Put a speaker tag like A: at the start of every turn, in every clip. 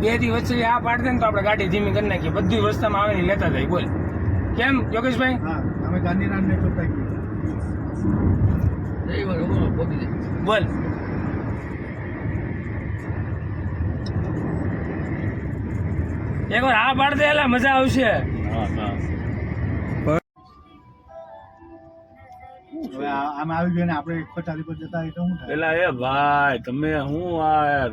A: બે દી વચ્ચે આ પાડ દે ને તો આપણે ગાડી ધીમી કરી નાખીએ, બધી વસ્તામાં આવે ને લેતા જાય. બોલ કેમ યોગેશભાઈ?
B: હા, અમે ગાંધીનાથ ને ચોકતા
A: બોલ એકવાર આ પાડ દે એટલે મજા આવશે.
B: હવે આમાં આવી ગયો ને આપણે ખોટારી પર જતા હોય તો શું થાય?
C: પેલા એ ભાઈ તમે હું આ યાર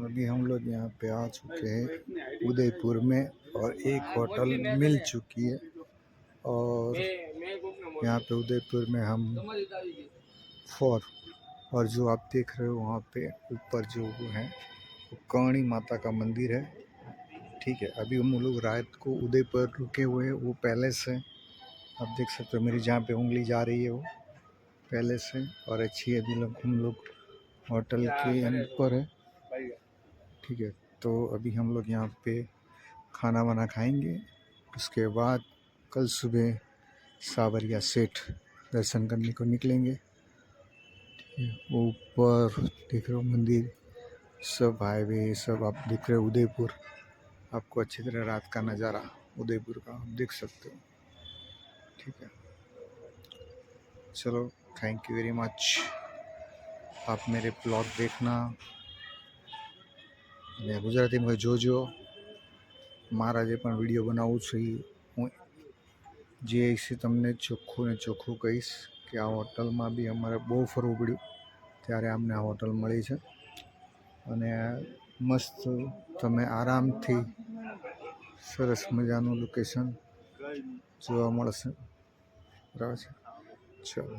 D: अभी हम लोग यहाँ पे आ चुके हैं उदयपुर में और एक होटल मिल चुकी है और यहाँ पे उदयपुर में हम फोर और जो आप देख रहे हो वहाँ पे ऊपर जो वो है वो कर्णी माता का मंदिर है. ठीक है, अभी हम लोग रात को उदयपुर रुके हुए हैं. वो पैलेस है, आप देख सकते हो मेरी जहाँ पे उंगली जा रही है वो पैलेस है. और अच्छी अभी हम लोग होटल के ऊपर है. ठीक है, तो अभी हम लोग यहाँ पे खाना वाना खाएंगे. उसके बाद कल सुबह सावरिया सेठ दर्शन करने को निकलेंगे. वो ऊपर देख रहे हो मंदिर, सब हाईवे, सब आप देख रहे हो उदयपुर. आपको अच्छी तरह रात का नज़ारा उदयपुर का आप देख सकते हो. ठीक है, चलो थैंक यू वेरी मच. आप मेरे ब्लॉग देखना ને ગુજરાતીમાં જોજો. મારા જે પણ વિડીયો બનાવું છું એ હું જે છે તમને ચોખ્ખું ને ચોખ્ખું કહીશ કે આ હોટલમાં બી અમારે બહુ ફરવું પડ્યું ત્યારે અમને આ હોટલ મળી છે અને મસ્ત તમે આરામથી સરસ મજાનું લોકેશન જોવા મળશે. બરાબર છે, ચલો.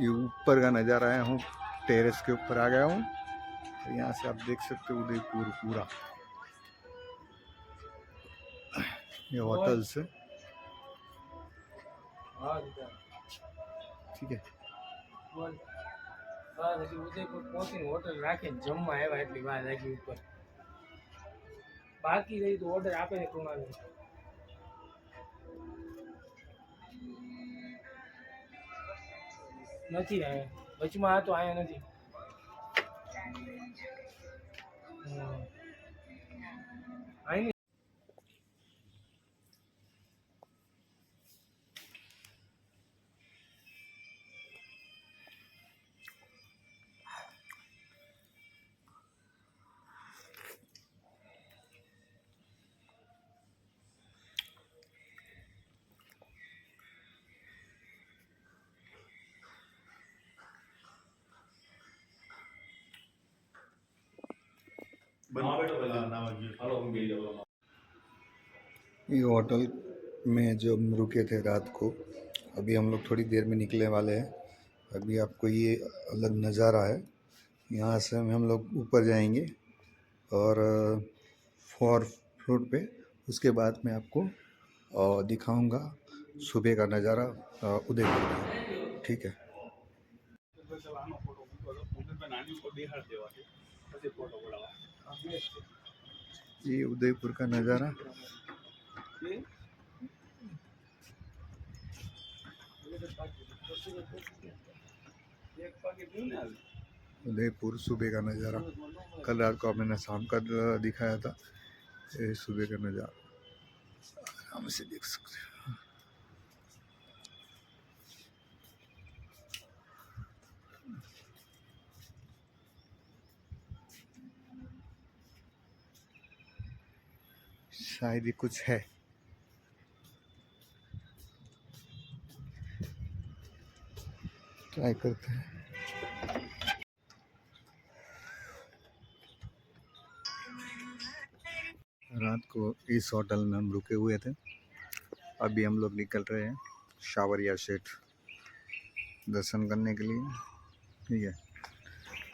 D: ये ऊपर का नज़ारा है. हूँ टेरेस के ऊपर आ गया हूँ. यहाँ से आप देख सकते हो उदयपुर पूरा. ये होटल से ठीक है.
A: ઉદયપુર પહોંચીને હોટલ રાખીને જમવા આવ્યા એટલી વાર લાગી ઉપર. બાકી રહી તો ઓર્ડર આપે ને કોણ આવે નથી આવ્યા વચમાં હતો આયા નથી. આઈ
D: ये होटल में जो हम रुके थे रात को, अभी हम लोग थोड़ी देर में निकलने वाले हैं. अभी आपको ये अलग नज़ारा है. यहाँ से हम लोग ऊपर जाएंगे और 4 फ्लोर पे. उसके बाद मैं आपको दिखाऊंगा सुबह का नज़ारा उदयपुर का. ठीक है. ये उदयपुर का नज़ारा. उदयपुर सुबह का नज़ारा. कल रात को मैंने शाम का दिखाया था. ये सुबह का नज़ारा आराम से देख सकते हो. शायद ये कुछ है. ट्राई करते हैं। रात को इस होटल में हम रुके हुए थे। अभी हम लोग निकल रहे हैं सावरिया सेठ दर्शन करने के लिए। ठीक है,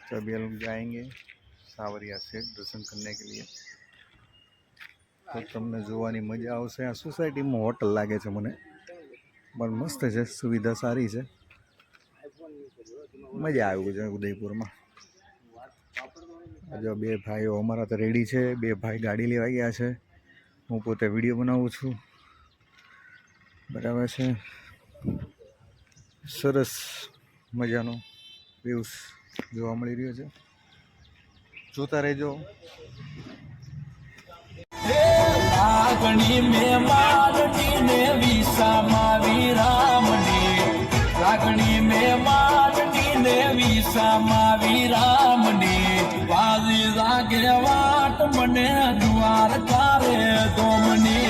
D: तो अभी हम लोग जाएंगे सावरिया सेठ दर्शन करने के लिए। तो તમને જોવાની મજા આવશે। આ સોસાયટીમાં હોટલ લાગે છે મને, પણ મસ્ત છે, સુવિધા સારી છે, મજા આવી છે ઉદયપુરમાં। જો બે ભાઈઓ અમારા તો રેડી છે, બે ભાઈ ગાડી લેવા ગયા છે, હું પોતે વિડીયો બનાવું છું। બરાબર છે, સરસ મજાનો વ્યૂઝ જોવા મળી રહ્યો છે, જોતા રહેજો।
E: લાગણી મે માલડી ને વિસામાં વિરામની, લાગણી મે માલડી ને વિસામાં વિરામની, વાલી લાગે વાટ મને દ્વાર તારે દોમની।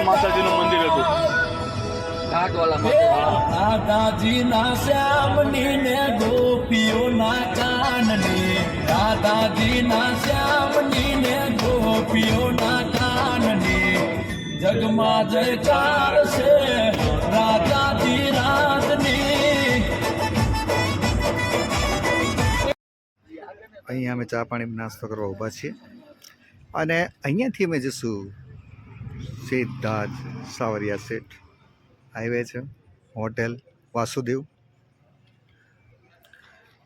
C: માતાજીનું મંદિર હતું
E: દાદાજી ના શ્યામની ને ગોપીઓ ના કાનની, દાદાજી ના શ્યામની ને ગોપીઓ ના કાનની, જગમાં જયકાર છે રાજાજી રાજની।
D: અહીંયા અમે ચા પાણી નાસ્તો કરવા ઊભા છીએ અને અહીંયાથી અમે જઈશું સીધા જ સાવરિયા સેઠ હાઈવે છે, હોટેલ વાસुदेव।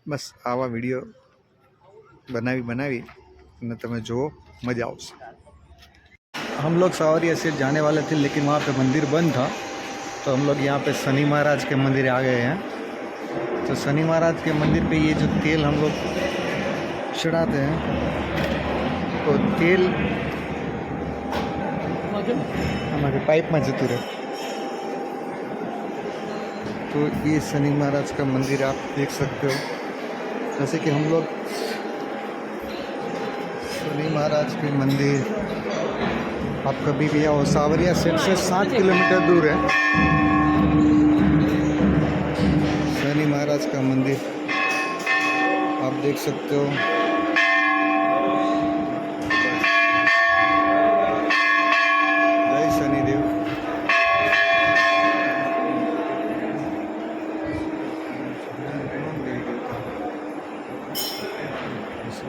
D: બસ આવા વિડીયો बनावी અને તમે જુઓ, मज़ा આવશે। हम लोग सावरिया सेठ जाने वाले थे, लेकिन वहाँ पे मंदिर बंद था, तो हम लोग यहाँ पे शनि महाराज के मंदिर आ गए हैं। तो शनि महाराज के मंदिर पे ये जो तेल हम लोग चढ़ाते हैं, तो तेल हमारे पाइप में जतू रहे। तो ये शनि महाराज का मंदिर आप देख सकते हो। जैसे कि हम लोग शनि महाराज के मंदिर, आप कभी भी आओ, सावरिया सेठ से 7 किलोमीटर दूर है शनि महाराज का मंदिर, आप देख सकते हो।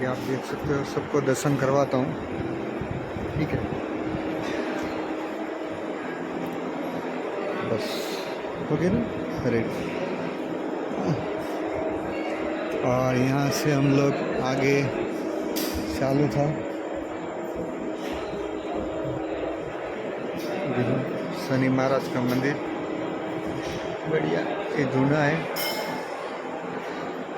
D: आप देख सकते हो, सबको दर्शन करवाता हूँ। ठीक है, बस हो गया ना, रेडी। और यहाँ से हम लोग आगे चालू था। शनि महाराज का मंदिर बढ़िया, ये जूना है।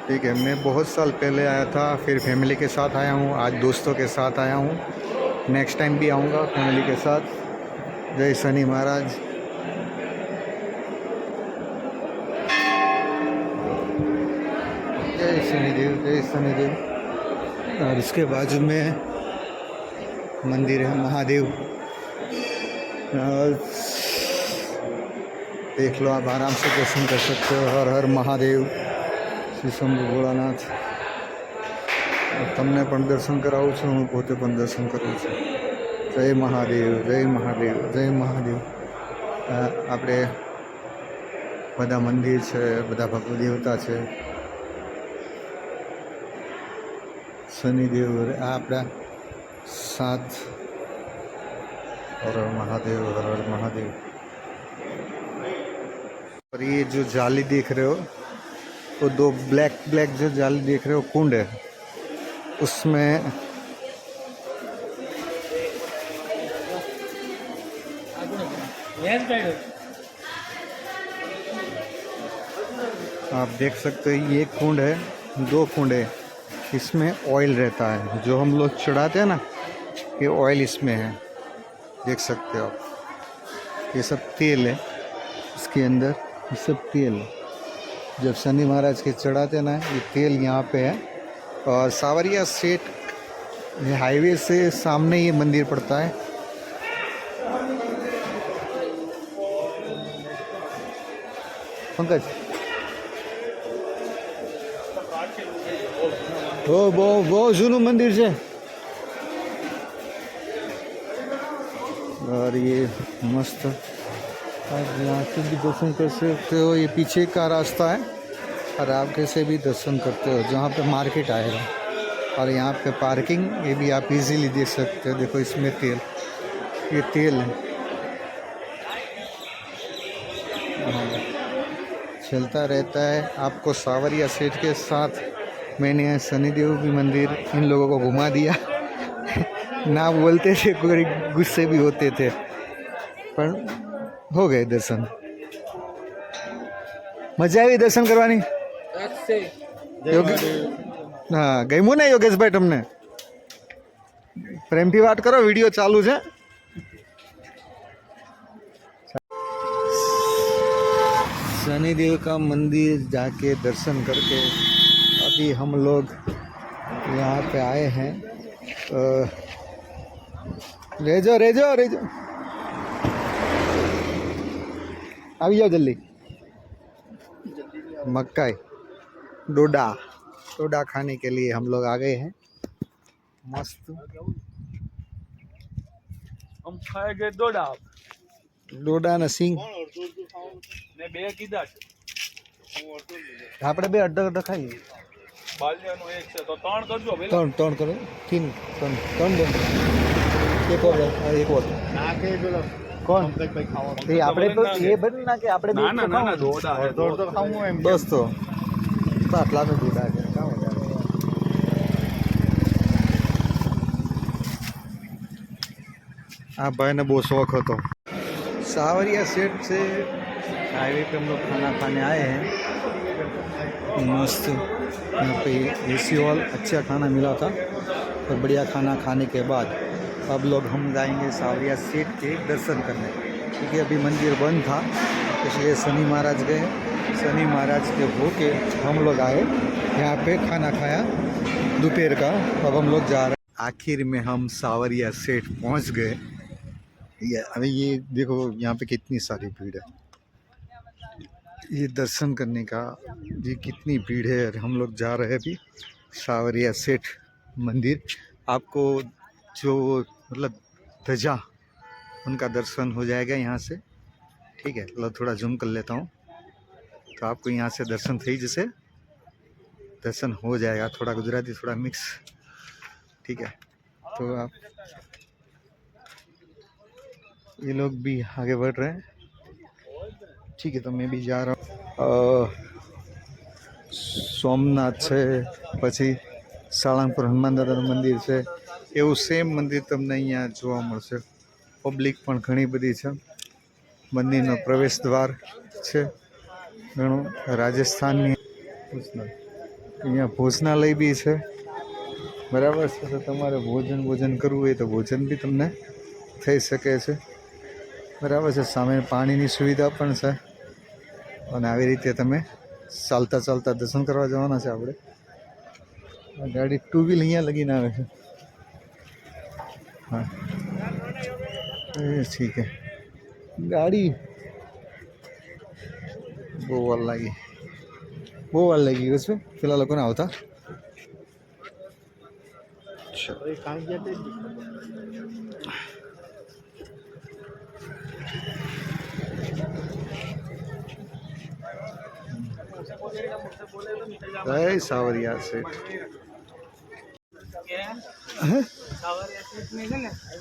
D: ठीक है, मैं बहुत साल पहले आया था, फिर फैमिली के साथ आया हूँ, आज दोस्तों के साथ आया हूँ, नेक्स्ट टाइम भी आऊँगा फैमिली के साथ। जय शनि महाराज। जय शनिदेव, जय शनिदेव। और इसके बाजू में मंदिर है महादेव, और देख लो, आप आराम से दर्शन कर सकते हो। हर हर महादेव, श्री शंभु भोलानाथ। તમને પણ દર્શન કરાવું છું, હું પોતે પણ દર્શન કરું છું। જય મહાદેવ, જય મહાદેવ, જય મહાદેવ। આપણે બધા મંદિર છે, બધા ભગવત દેવતા છે, શનિદેવ, આ આપણા 7 हर हर महादेव, हर हर महादेव। और ये जो जाली देख रहे हो, तो 2 ब्लैक जो जाली देख रहे हो कुंड है, उसमें आप देख सकते हो, ये कुंड है, 2 कुंड है, इसमें ऑयल रहता है, जो हम लोग चढ़ाते हैं ना, ये ऑयल इसमें है, देख सकते हो आप। ये सब तेल है इसके अंदर, ये सब तेल है। जब शनि महाराज के चढ़ाते ना, ये तेल यहाँ पे है। और सावरिया सेठ हाईवे से सामने ये मंदिर पड़ता है। पंकज वो जूनू मंदिर से। और ये मस्त, आप यहाँ से भी दर्शन कर सकते हो। ये पीछे का रास्ता है और आप कैसे भी दर्शन करते हो, जहाँ पे मार्केट आएगा। और यहाँ पे पार्किंग, ये भी आप इजीली देख सकते हो। देखो इसमें तेल, ये तेल है, चलता रहता है। आपको सावरिया सेठ के साथ मैंने शनिदेव भी मंदिर इन लोगों को घुमा दिया। ना बोलते थे, कोई गुस्से भी होते थे, पर हो गए दर्शन। मजा आई दर्शन करवानी? हाँ, गम्યું ને યોગેશભાઈ તમને? પ્રેમથી વાત કરો, વિડીયો ચાલુ છે। शनिदेव का मंदिर जाके दर्शन करके अभी हम लोग यहाँ पे आए हैं। रेजो आ जाओ जल्दी। मक्काई डोडा खाने के लिए हम लोग आ गए हैं। मस्त
C: हम खाए गए डोडा
D: ना सिंह
C: ને બે કીધા છે।
D: આપણે બે અડધો ખાઈએ।
C: બાલિયાનો એક છે તો ત્રણ કરજો પેલા।
D: ત્રણ કરો, तीन दो, एक और
B: ના કે પેલો
D: कौन
B: ભાઈ ખાવા
D: ये આપણે તો ये બન ના કે આપણે બે
C: ના ડોડા
B: દોડ તો ખાવું એમ
D: બસ તો આટલા તો ડોડા છે। આ ભાઈને બહુ શौक હતો। सावरिया सेठ से हाईवे पे हम लोग खाना खाने आए हैं। मस्त यहाँ पे एसी हॉल, अच्छा खाना मिला था। और बढ़िया खाना खाने के बाद अब लोग हम जाएंगे सावरिया सेठ के दर्शन करने, क्योंकि अभी मंदिर बंद था, इसलिए शनि महाराज गए। शनि महाराज के होके हम लोग आए, यहाँ पे खाना खाया दोपहर का। अब हम लोग जा रहे हैं। आखिर में हम सावरिया सेठ पहुँच गए। अभी ये देखो यहाँ पे कितनी सारी भीड़ है, ये दर्शन करने का ये कितनी भीड़ है। और हम लोग जा रहे हैं अभी सावरिया सेठ मंदिर। आपको जो मतलब ध्वजा, उनका दर्शन हो जाएगा यहाँ से। ठीक है, मतलब थोड़ा जूम कर लेता हूँ तो आपको यहाँ से दर्शन थी जैसे दर्शन हो जाएगा। थोड़ा गुजराती, थोड़ा मिक्स। ठीक है, तो आप ये लोग भी आगे बढ़ रहे हैं। ठीक है, तो मैं भी जा रहा हूँ। सोमनाथ है, पछी साळंगपुर हनुमान दादाનું મંદિર છે। એવું સેમ મંદિર તમને અહીંયા જોવા મળશે। પબ્લિક પણ ઘણી બધી છે। મંદિરનો પ્રવેશ દ્વાર છે ઘણું। રાજસ્થાનની અહીંયા ભોજનાલય બી છે, બરાબર છે। તો તમારે ભોજન કરવું હોય તો ભોજન બી તમને થઈ શકે છે, બરાબર છે। સામે પાણીની સુવિધા પણ છે। અને આવી રીતે તમે ચાલતા દર્શન કરવા જવાના છે આપણે। ગાડી ટુ વ્હીલ અહીંયા લગીને આવે છે। हाँ, ठीक है। गाड़ी બહુ વાર લાગી ગઈ છે પેલા લોકોને આવતા। जय सावरिया सेठ।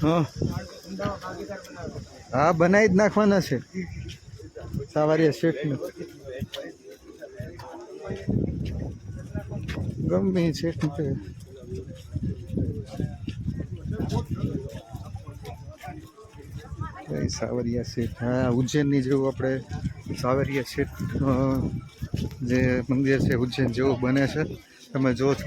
D: हाँ हाँ, बनाई ज नाखवाना છે સાવરિયા શેઠને। ગમે શેઠ તે સાવરિયા શેઠ। હા, ઉજ્જૈનની જેવું આપણે સાવરિયા શેઠ જે મંદિર છે ઉજ્જૈન જેવું બને છે, તમે જો છો।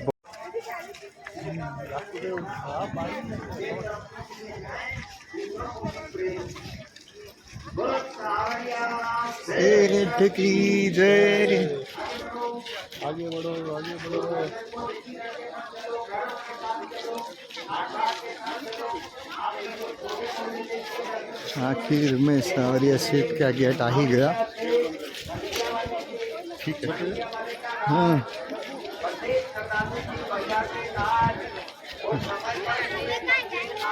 D: सेठ की जय। आगे बढ़ो आगे बढ़ो। आखिर में सावरिया सेठ का गेट आ ही गया। ठीक है। हाँ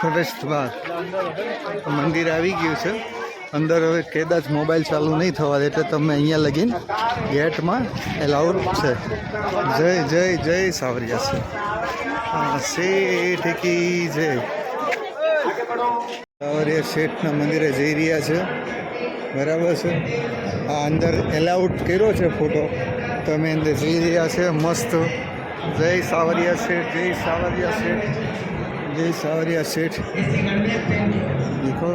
D: સરસ વાત મંદિર આવી ગયું છે અંદર। હવે કદાચ મોબાઈલ ચાલુ નહીં થવા દે એટલે તમે અહીંયા લગીને ગેટમાં એલાઉડ છે। જય જય જય સાવરિયા છે। હા શેઠ કી જય। સાવરિયા શેઠના મંદિરે જઈ રહ્યા છે બરાબર છે। આ અંદર એલાઉડ કર્યો છે ફોટો, તમે અંદર જઈ રહ્યા છે મસ્ત। જય સાવરિયા શેઠ જય સાવરિયા શેઠ જય સાવરિયા શેઠ। દેખો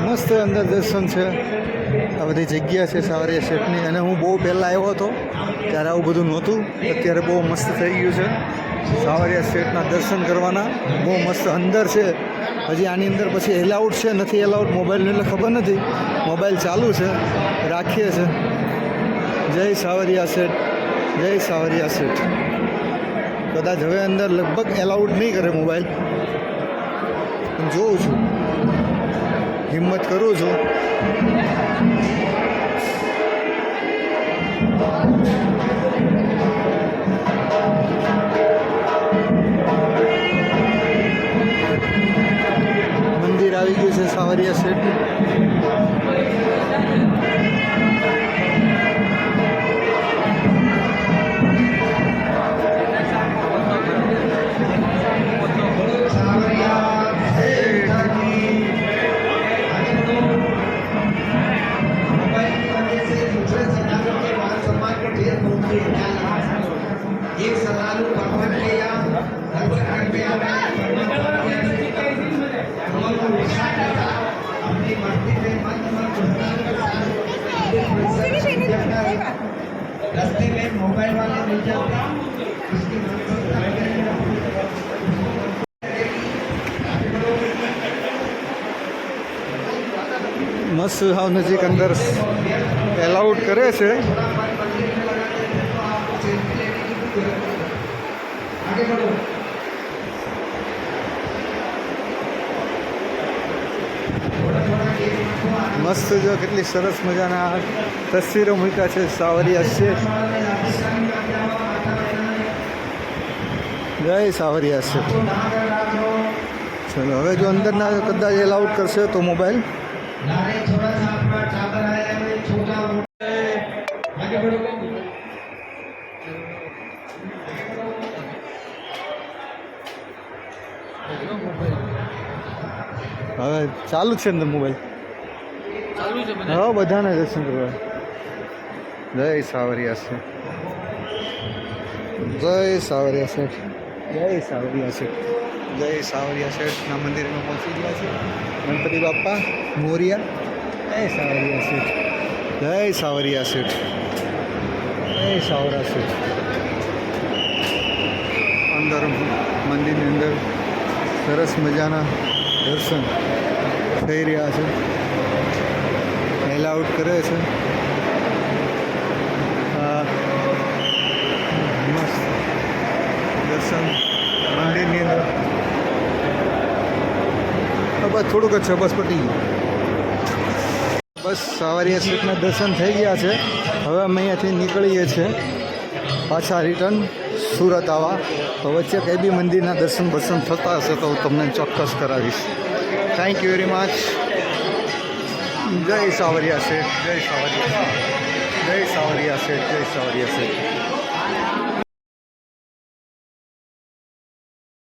D: મસ્ત અંદર દર્શન છે। આ બધી જગ્યા છે સાવરિયા શેઠની। અને હું બહુ પહેલાં આવ્યો હતો ત્યારે આવું બધું નહોતું, અત્યારે બહુ મસ્ત થઈ ગયું છે। સાવરિયા શેઠના દર્શન કરવાના બહુ મસ્ત અંદર છે। હજી આની અંદર પછી એલાઉડ છે નથી એલાઉડ મોબાઈલનું એટલે ખબર નથી। મોબાઈલ ચાલુ છે રાખીએ છે। જય સાવરિયા શેઠ જય સાવરિયા શેઠ। કદાચ હવે અંદર લગભગ એલાઉડ નહીં કરે મોબાઈલ, પણ જોઉં છું, હિંમત કરું છું। મંદિર આવી ગયું છે સાવરિયા શેઠ।
F: रास्ते में मोबाइल वाले मिल जाते हैं।
D: મસ્ત હાવ નજીક અંદર એલાઉડ કરે છે। મસ્ત જો કેટલી સરસ મજાના તસવીરો મૂક્યા છે સાવરિયા શેઠ। જય સાવરિયા શેઠ। ચલો હવે જો અંદરના કદાચ એલાઉડ કરશે તો મોબાઈલ। હવે ચાલુ છે અંદર મોબાઈલ હા બધાને દર્શન કરવા। જય સાવરિયા શેઠ જય સાવરિયા શેઠ જય સાવરિયા શેઠ જય સાવરિયા શેઠના મંદિરમાં પહોંચી ગયા છે। ગણપતિ બાપ્પા મોરિયા। જય સાવરિયા શેઠ જય સાવરિયા શેઠ જય સાવરિયા શેઠ। અંદર મંદિરની અંદર સરસ મજાના દર્શન થઈ રહ્યા છે। એલાઉડ કરે છે। મસ્ત દર્શન મંદિરની અંદર। બસ થોડુંક જ છે, બસ પતી ગયું। બસ સાવરિયા શેઠના દર્શન થઈ ગયા છે। હવે અમે અહીંયાથી નીકળીએ છીએ પાછા રિટર્ન સુરત આવવા। તો વચ્ચે કંઈ બી મંદિરના દર્શન થતા હશે તો હું તમને ચોક્કસ કરાવીશ। Thank you very much. જય સાવરિયા શેઠ જય સાવરિયા જય સાવરિયા શેઠ જય સાવરિયા શેઠ।